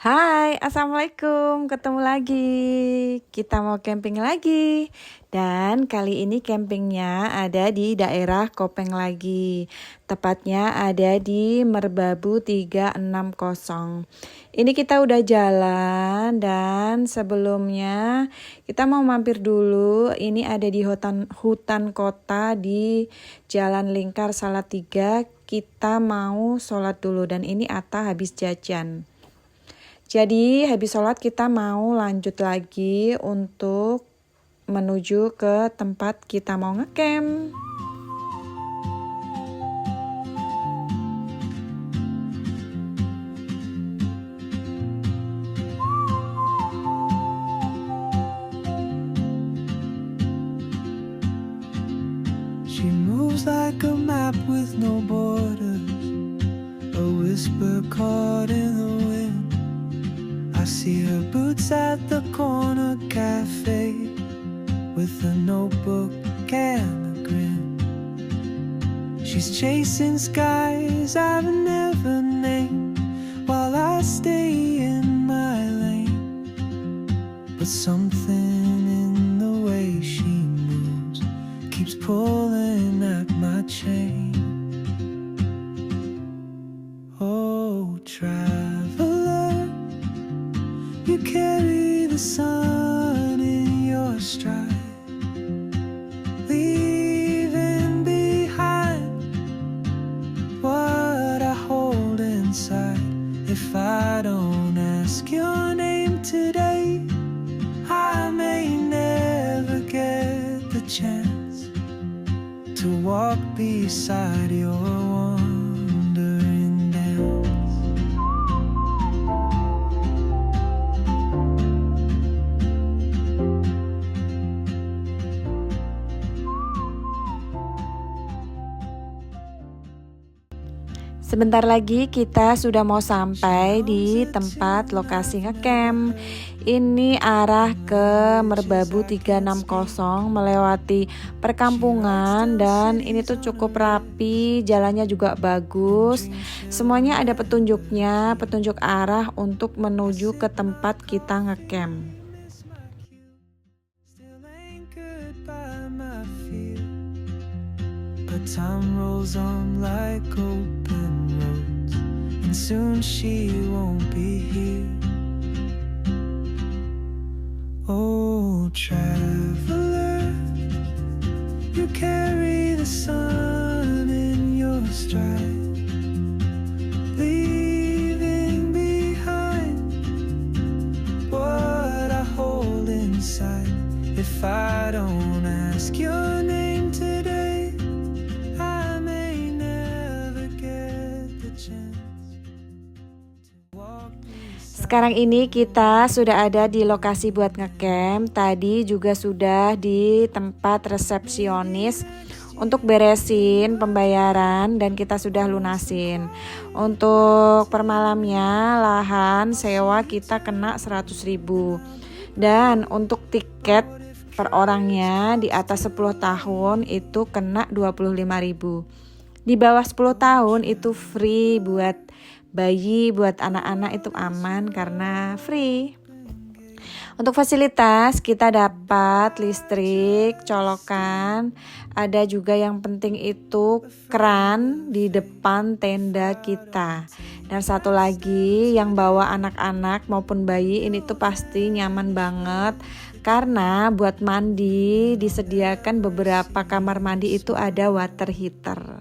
Hai, assalamualaikum. Ketemu lagi. Kita mau camping lagi. Dan kali ini campingnya ada di daerah Kopeng lagi. Tepatnya ada di Merbabu360. Ini kita udah jalan dan sebelumnya kita mau mampir dulu. Ini ada di hutan kota di Jalan Lingkar Salatiga. Kita mau sholat dulu dan ini Atta habis jajan. Jadi habis sholat kita mau lanjut lagi untuk menuju ke tempat kita mau ngecamp. She moves like a map with no borders, a whisper caught in the wind. I see her boots at the corner cafe with a notebook and a grin. She's chasing skies I've never named while I stay in my lane. But something in the way she moves keeps pulling at my chain. Oh, traveler, you carry the sun in your stride, leaving behind what I hold inside. If I don't ask your name today, I may never get the chance to walk beside your wandering dance. Sebentar lagi kita sudah mau sampai di tempat lokasi ngecamp. Ini arah ke Merbabu360 melewati perkampungan dan ini tuh cukup rapi, jalannya juga bagus. Semuanya ada petunjuknya, petunjuk arah untuk menuju ke tempat kita ngecamp. But time rolls on like open roads, and soon she won't be here. Oh, traveler, you carry the sun in your stride, leaving behind what I hold inside. If I don't ask your name today, I may never get the chance to walk beside. Sekarang ini kita sudah ada di lokasi buat ngecamp. Tadi juga sudah di tempat resepsionis untuk beresin pembayaran dan kita sudah lunasin. Untuk per malamnya lahan sewa kita kena 100.000. Dan untuk tiket per orangnya di atas 10 tahun itu kena 25.000. Di bawah 10 tahun itu free, buat bayi, buat anak-anak itu aman karena free. Untuk fasilitas kita dapat listrik, colokan, ada juga yang penting itu keran di depan tenda kita. Dan satu lagi yang bawa anak-anak maupun bayi ini tuh pasti nyaman banget karena buat mandi disediakan beberapa kamar mandi itu ada water heater.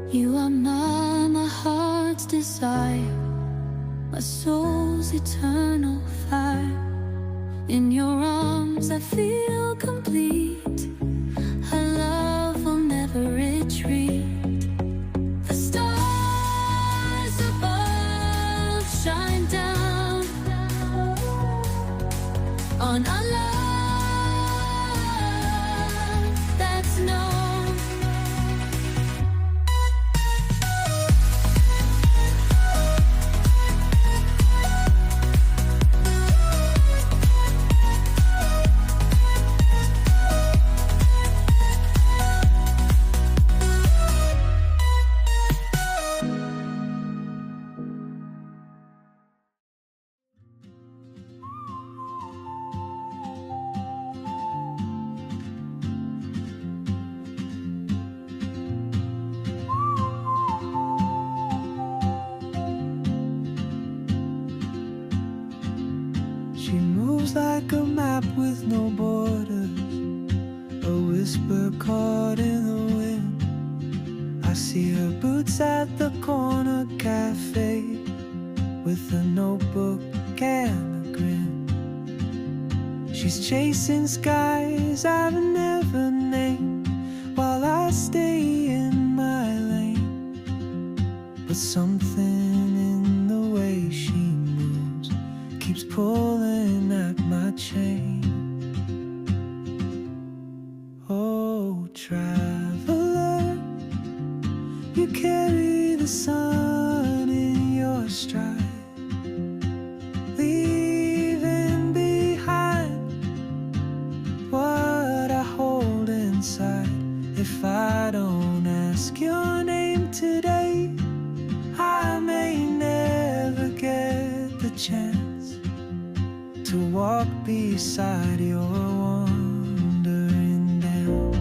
You are my heart's desire, my soul's eternal fire. In your arms I feel complete. Our love will never retreat. The stars above shine down on our love that's known. She moves like a map with no borders, a whisper caught in the wind. I see her boots at the corner cafe, with a notebook and a grin. She's chasing skies I've never named, while I stay in my lane. But something in the way she moves keeps pulling at my chain. Oh, traveler, you carry the sun in your stride, leaving behind what I hold inside. If I don't ask your name today, I may never get the chance to walk beside your wandering dance.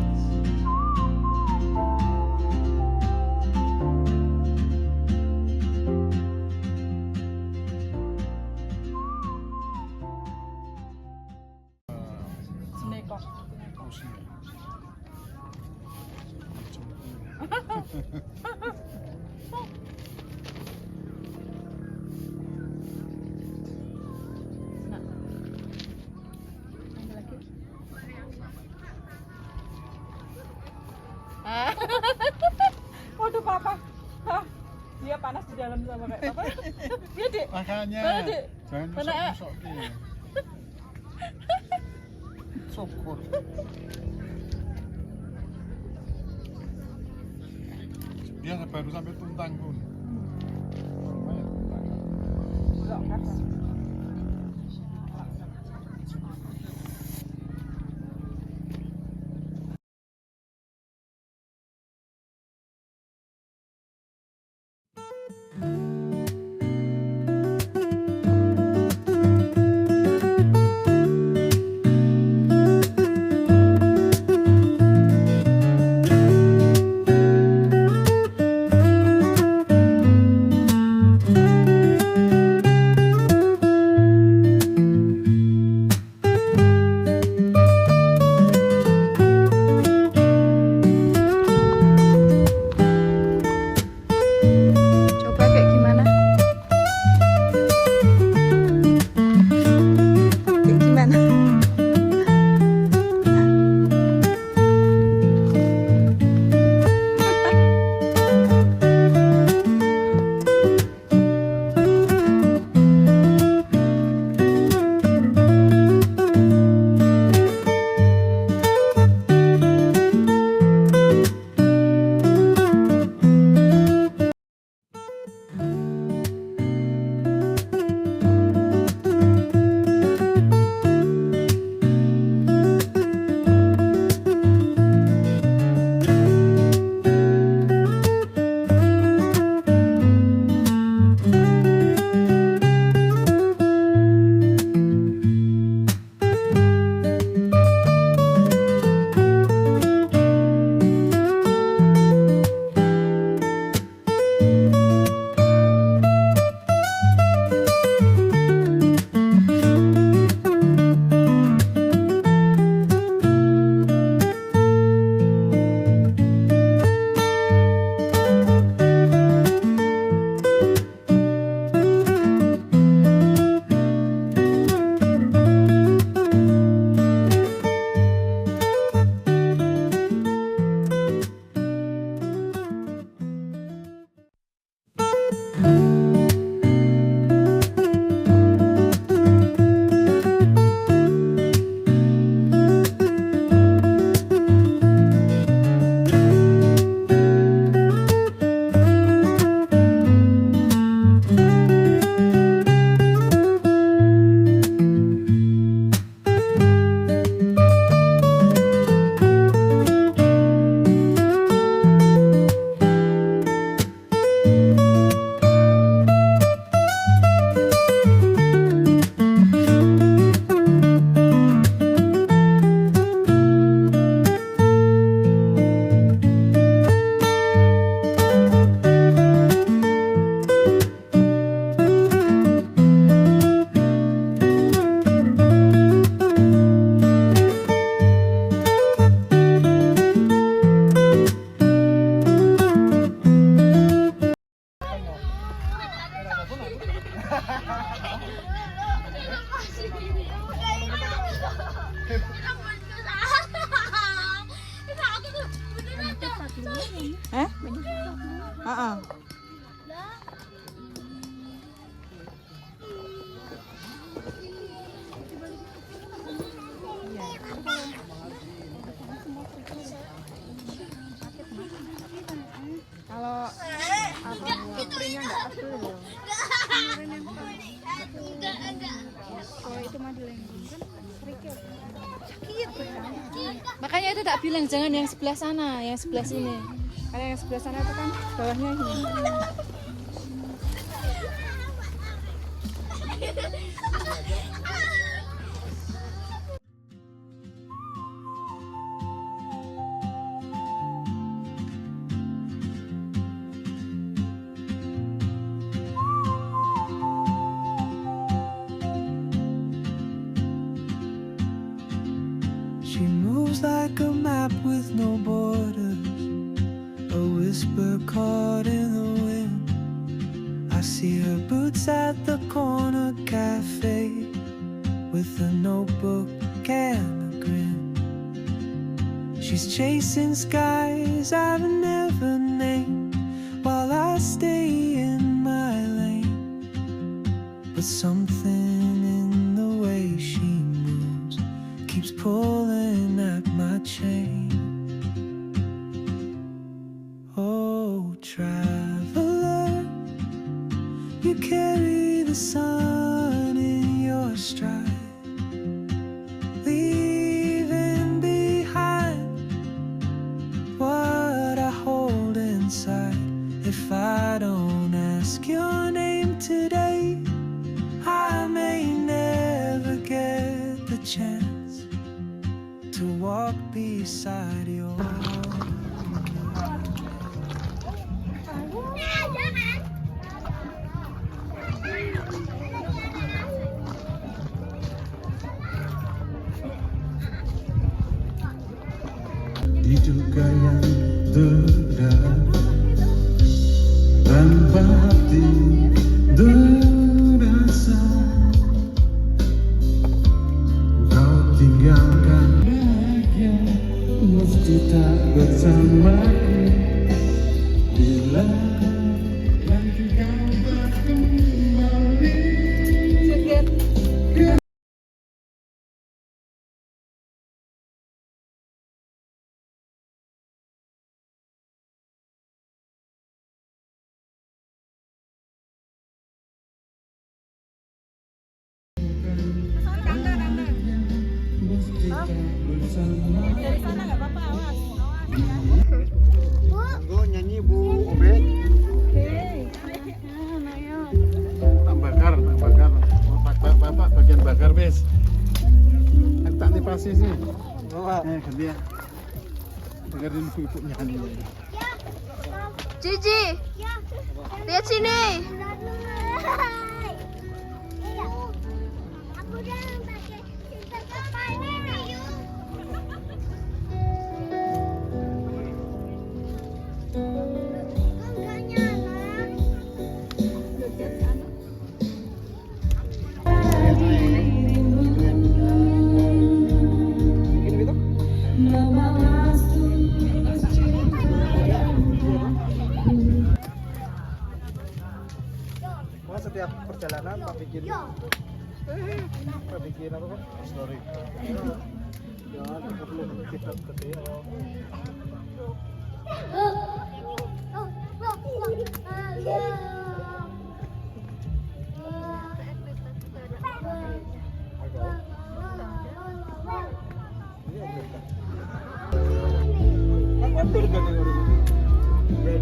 Waduh papa, hah, dia panas di dalam sama kayak papa. Iya dek. Makanya Mana, Dek? jangan Mana, masuk dia. Syukur. Dia baru sampai Tuntang pun. Enggak kan? Hah? Heeh. Kalau apa keprinya nggak pas dulu ya. Kalau itu mah dilenggang kan kerikil. Sakit kan. Makanya itu tak bilang jangan yang sebelah sana, yang sebelah sini. Karena yang sebelah sana itu kan bawahnya ini. She moves like a map with no borders, a whisper caught in the wind. I see her boots at the corner cafe with a notebook and a grin. She's chasing skies I've never named while I stay in my lane. But something in the way she moves keeps pulling at my chain. Oh, traveler, you carry the sun in your stride, leaving behind what I hold inside. If I don't ask your name today, I may never get the chance to walk beside your wall. Diduga yang terdalam tanpa hati terasa, kau tinggalkan bahagia meski tak bersamaku. Bila nanti kau kembali. Dari sana nggak apa-apa, awas. Monggo nyanyi Bu Obet. Tak bakar. Bapak bagian bakar wis. Tak nipasi sih. Ganti ya. Dengerin ibu nyanyi. Cici, lihat sini. Aku udah pakai filter kapal ini, yuk. Kok nggak nyala? Wah, setiap perjalanan Pak bikin apa kok? Story. Jangan belum kita gede.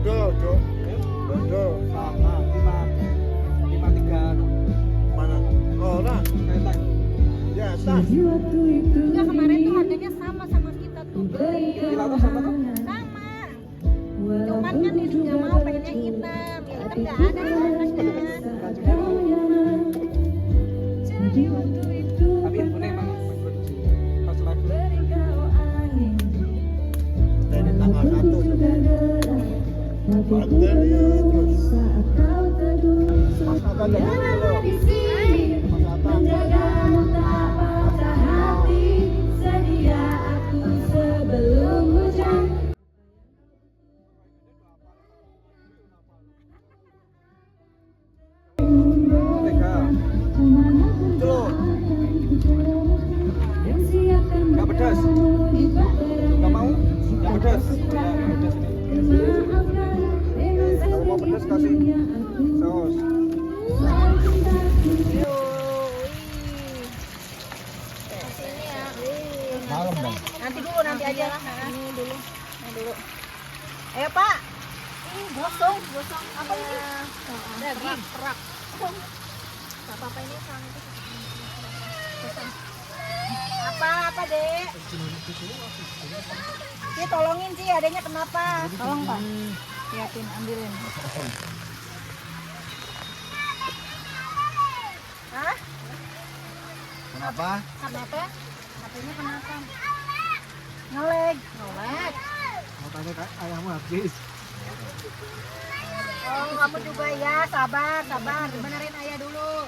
Bedo sama 53 mana? Oh, nah. Ya, tas. Enggak, kemarin tuh harganya sama kita tuh. Kilo sama tuh? Sama. Cuman kan ini nggak mau, pengennya hitam. Ya hitam nggak ada di kulkasnya. Tapi yang punya emang produksi pas lagi. Dari tanggal 1 terus. Mas Nata jangan di sini. Mas Nata. pedas. Nggak mau? Yang pedas. Yang pedas ini. Kalau mau pedas kasih saus. Malam dong. Nanti dulu, nanti aja lah. Ini dulu. Ayo Pak. Gosong. Apa ini? Daging. Kerak. Apa ini? Apa Dek? Ci, tolongin Ci, adanya kenapa? Tolong Pak. Liatin, ambilin. Hah? Kenapa? Kenapa? Hatinya kenapa? Ngeleg. Mau tanya kak, ayahmu habis. Oh, kamu juga ya, sabar. Benerin ayah dulu.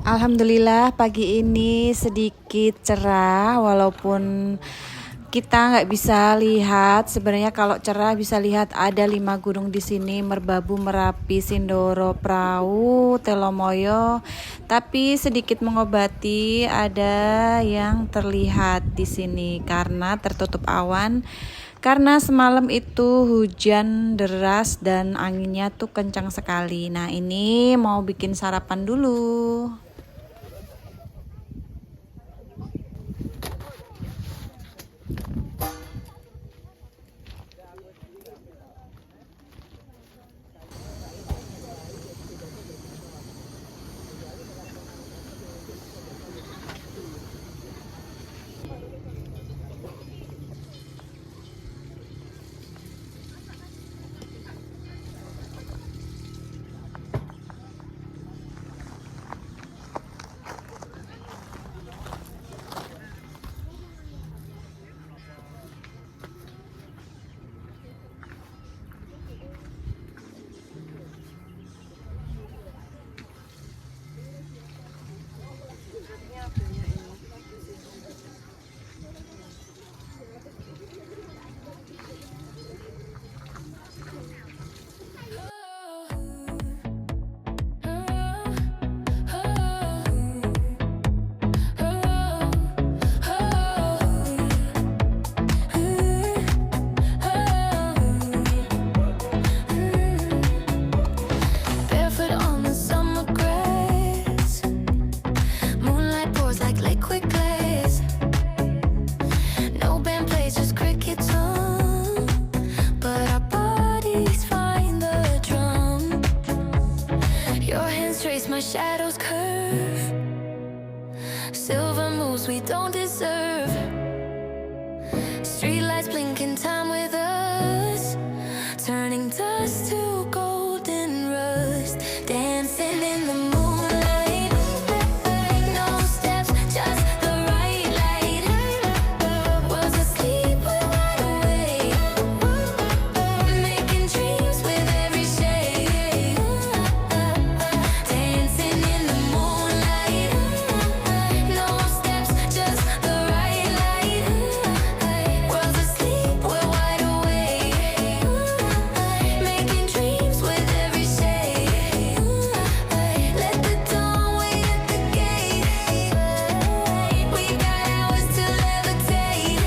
Alhamdulillah pagi ini sedikit cerah walaupun kita nggak bisa lihat. Sebenarnya kalau cerah bisa lihat ada 5 gunung di sini: Merbabu, Merapi, Sindoro, Prau, Telomoyo. Tapi sedikit mengobati, ada yang terlihat di sini karena tertutup awan. Karena semalam itu hujan deras dan anginnya tuh kencang sekali. Nah, ini mau bikin sarapan dulu. shadows curve, silver moves we don't deserve. Streetlights blinking time with us, turning dust to golden rust. Dancing in the moonlight, no steps, just the right light. Was asleep, we're wide awake, making dreams with every shade. Dancing in the moonlight, no steps, just the right light. Was asleep, we're wide awake, making dreams with every shade. Let the dawn wait at the gate. We got hours to levitate,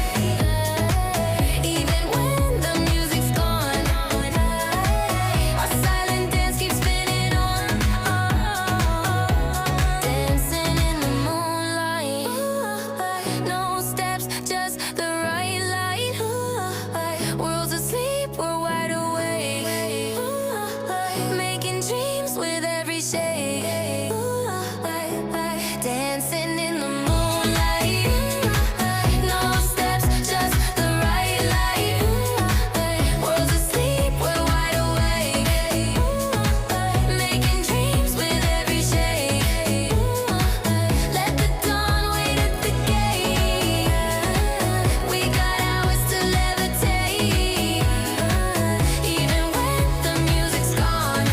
even when the music's gone. Our silent dance keeps spinning on. Dancing in the moonlight, no steps, just the right light. World's asleep, we're wide awake, making dreams with every shade. Dancing in the moonlight, no steps, just the right light. World's asleep, we're wide awake, making dreams with every shade. Let the dawn wait at the gate. We got hours to levitate, even when the music's gone.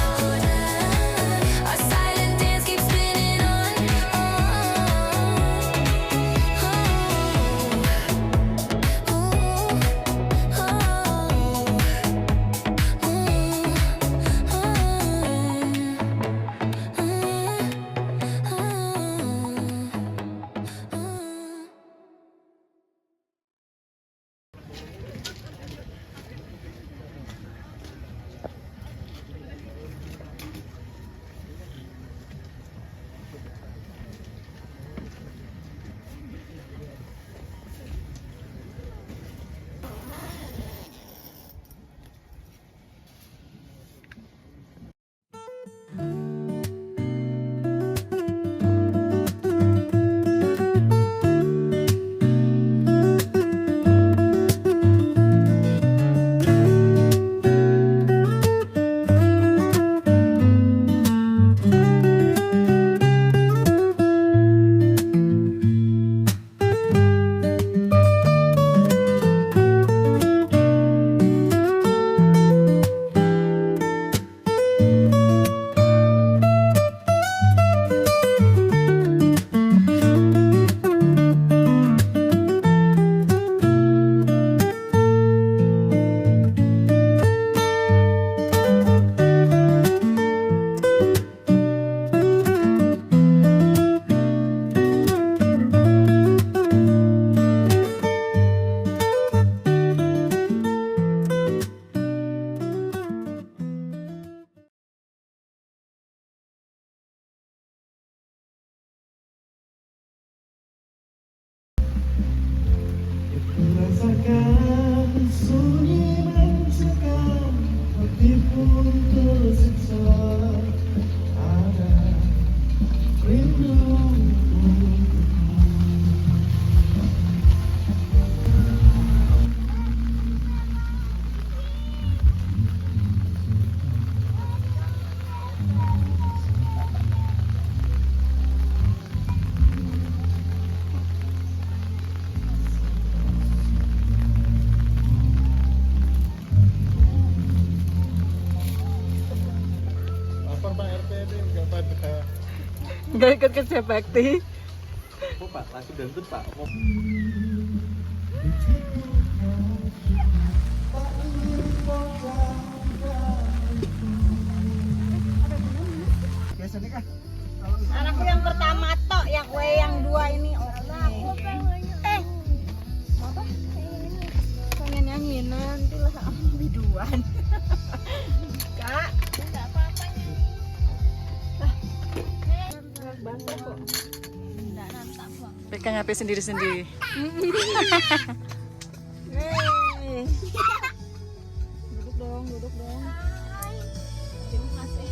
Our silent dance keeps spinning on. Rasakan sunyi mencekam, hati pun tersiksa. Ada rindu Lapor Pak RT ini nggak pada. Nggak ikut kerja bakti. Oh Pak, langsung dentut Pak. Biasanya kan Anakku yang pertama tok, yang kue yang dua ini. Pengen nyanyi nanti lah biduan. Kak, enggak apa-apa nih. Basah kok. Enggak nantang kok. Pegang HP sendiri-sendiri. Duduk dong, duduk dong. Terima kasih.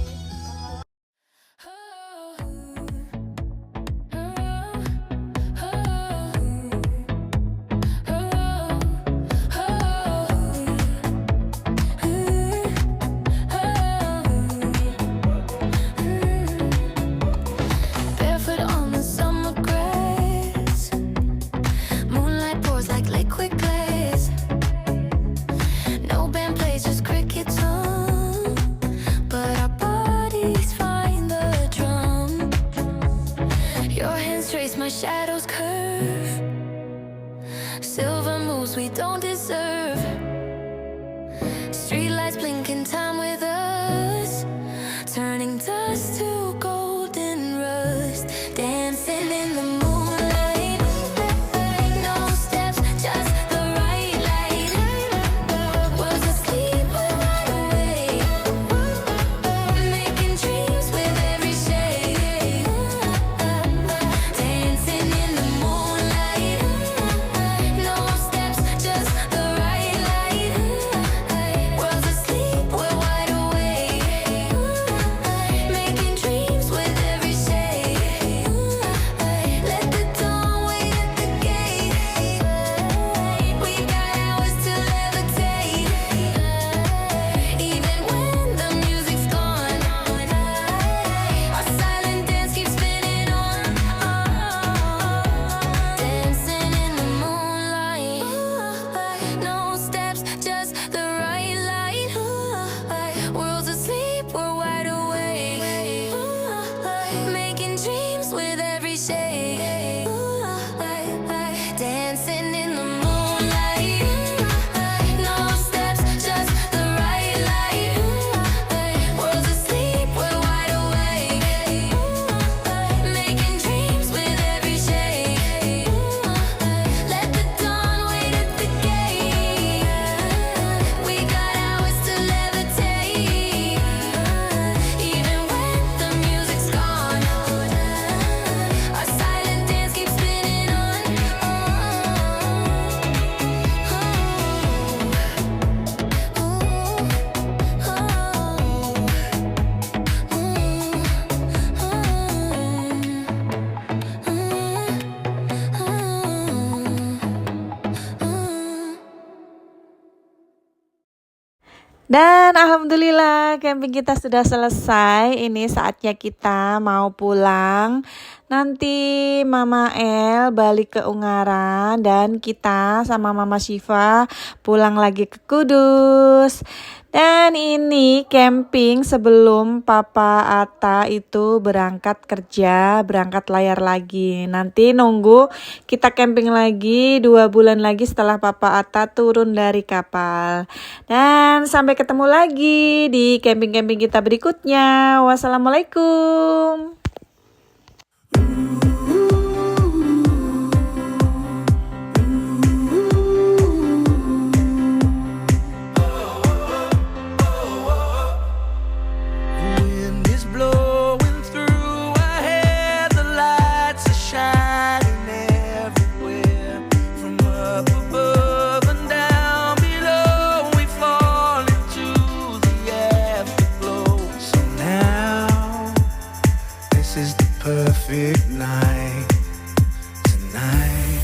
shadows curve. Silver moves we don't deserve. Streetlights blinking time with us, turning dust to golden rust. Dancing in the moonlight, no steps, just the right light. Was asleep, we're wide awake, making dreams with every shade. Dancing in the moonlight, no steps, just the right light. Was asleep, we're wide awake, making dreams with every shade. Let the dawn wait at the gate. We got hours to levitate. Even when the music's gone, our silent dance keeps spinning on. Dancing in the moonlight, no steps, just the right light. World's asleep, we're wide awake, making dreams with every shade. Dancing in the moonlight, no steps, just the right light. World's asleep, we're wide awake, making dreams with every shade. Let the dawn wait at the gate. We got hours to levitate. Even when the music's gone, our silent dance keeps spinning on. Dan alhamdulillah camping kita sudah selesai. Ini saatnya kita mau pulang. Nanti Mama El balik ke Ungaran dan kita sama Mama Syifa pulang lagi ke Kudus. Dan ini camping sebelum Papa Atta itu berangkat kerja, berangkat layar lagi. Nanti nunggu kita camping lagi 2 bulan lagi setelah Papa Atta turun dari kapal. Dan sampai ketemu lagi di camping-camping kita berikutnya. Wassalamualaikum. Wind is blowing through our hair, the lights are shining everywhere. From up above and down below, we fall into the afterglow. So now, this is the perfect night. Tonight